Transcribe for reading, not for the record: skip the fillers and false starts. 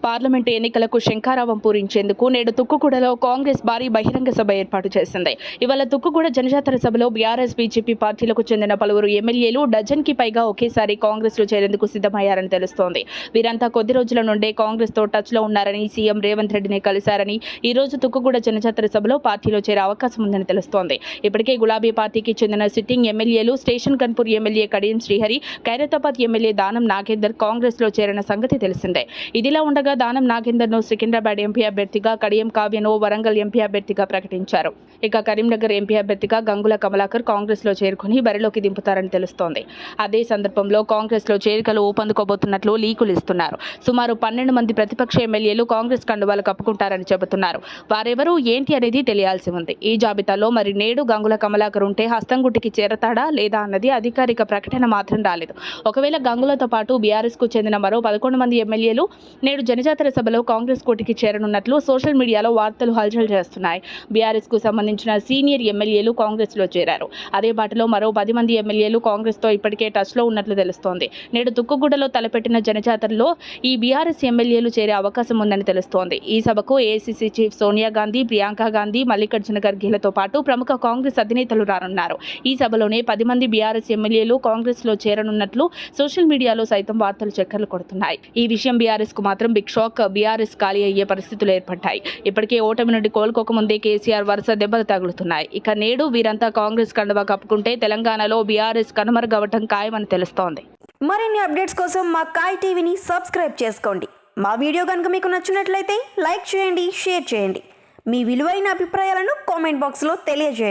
Parliament ఎన్నికలకు శంఖారావం పూరించేందుకు నేడు తుక్కుగూడలో కాంగ్రెస్ భారీ బహిరంగ సభ ఏర్పాటు చేసింది. ఇవాళ తుక్కుగూడ జనజాతర సభలో బీఆర్ఎస్, బీజేపీ పార్టీలకు చెందిన పలువురు ఎమ్మెల్యేలు డజన్కి పైగా ఒకేసారి కాంగ్రెస్లో చేరేందుకు సిద్ధమయ్యారని తెలుస్తోంది. వీరంతా కొద్ది రోజుల నుండే కాంగ్రెస్తో టచ్లో ఉన్నారని, సీఎం రేవంత్ రెడ్డిని కలిశారని, ఈ రోజు తుక్కుగూడ జనజాతర సభలో పార్టీలో చేరే అవకాశం ఉందని తెలుస్తోంది. ఇప్పటికే గులాబీ పార్టీకి చెందిన సిట్టింగ్ ఎమ్మెల్యేలు station Ghanpur MLA Kadiyam Srihari, Khairatabad MLA Danam Nagender కాంగ్రెస్లో చేరిన సంగతి తెలిసిందే. ఇదిలా ఉండగా దానం నాగేందర్ను సికింద్రాబాద్ ఎంపీ అభ్యర్థిగా, కడియం కావ్యను వరంగల్ ఎంపీ అభ్యర్థిగా ప్రకటించారు. ఇక కరీంనగర్ ఎంపీ అభ్యర్థిగా గంగుల కమలాకర్ కాంగ్రెస్లో చేరుకుని బరిలోకి దింపుతారని తెలుస్తోంది. అదే సందర్భంలో కాంగ్రెస్లో చేరికలు ఊపందుకోబోతున్నట్లు లీకులు ఇస్తున్నారు. సుమారు 12 మంది ప్రతిపక్ష ఎమ్మెల్యేలు కాంగ్రెస్ కండువాలు కప్పుకుంటారని చెబుతున్నారు. వారెవరూ ఏంటి అనేది తెలియాల్సి ఉంది. ఈ జాబితాలో మరి నేడు గంగుల కమలాకర్ ఉంటే హస్తంగుట్టికి చేరతాడా లేదా అన్నది అధికారిక ప్రకటన మాత్రం రాలేదు. ఒకవేళ గంగులతో పాటు బీఆర్ఎస్కు చెందిన మరో 11 మంది ఎమ్మెల్యేలు నేడు జనజాతర సభలో కాంగ్రెస్ కోటికి చేరనున్నట్లు సోషల్ మీడియాలో వార్తలు హల్చల్ చేస్తున్నాయి. బీఆర్ఎస్కు సంబంధించిన సీనియర్ ఎమ్మెల్యేలు కాంగ్రెస్లో చేరారు. అదే బాటలో మరో 10 మంది ఎమ్మెల్యేలు కాంగ్రెస్తో ఇప్పటికే టచ్లో ఉన్నట్లు తెలుస్తోంది. నేడు తుక్కుగూడలో తలపెట్టిన జనజాతరలో ఈ బీఆర్ఎస్ ఎమ్మెల్యేలు చేరే అవకాశం ఉందని తెలుస్తోంది. ఈ సభకు ఏఐసీసీ చీఫ్ సోనియా గాంధీ, ప్రియాంక గాంధీ, మల్లికార్జున ఖర్గేలతో పాటు ప్రముఖ కాంగ్రెస్ అధినేతలు రానున్నారు. ఈ సభలోనే 10 మంది బీఆర్ఎస్ ఎమ్మెల్యేలు కాంగ్రెస్లో చేరనున్నట్లు సోషల్ మీడియాలో సైతం వార్తలు చక్కర్లు కొడుతున్నాయి. ఈ విషయం బీఆర్ఎస్ కు మాత్రం బిగ్ షాక్. బీఆర్ఎస్ ఖాళీ అయ్యే పరిస్థితులు ఏర్పడ్డాయి. ఇప్పటికే ఓటమి నుండి కోలుకోకముందే కేసీఆర్ వరుస దెబ్బలు తగులుతున్నాయి. ఇక నేడు వీరంతా కాంగ్రెస్ కండువా కప్పుకుంటే తెలంగాణలో బీఆర్ఎస్ కనుమరుగవటం ఖాయమని తెలుస్తోంది. మరిన్ని అప్డేట్స్ కోసం మా కాయ్ టీవీని సబ్స్క్రైబ్ చేసుకోండి. మా వీడియో కనుక మీకు నచ్చినట్లయితే లైక్ చేయండి, షేర్ చేయండి. మీ విలువైన అభిప్రాయాలను కామెంట్ బాక్స్లో తెలియజేయండి.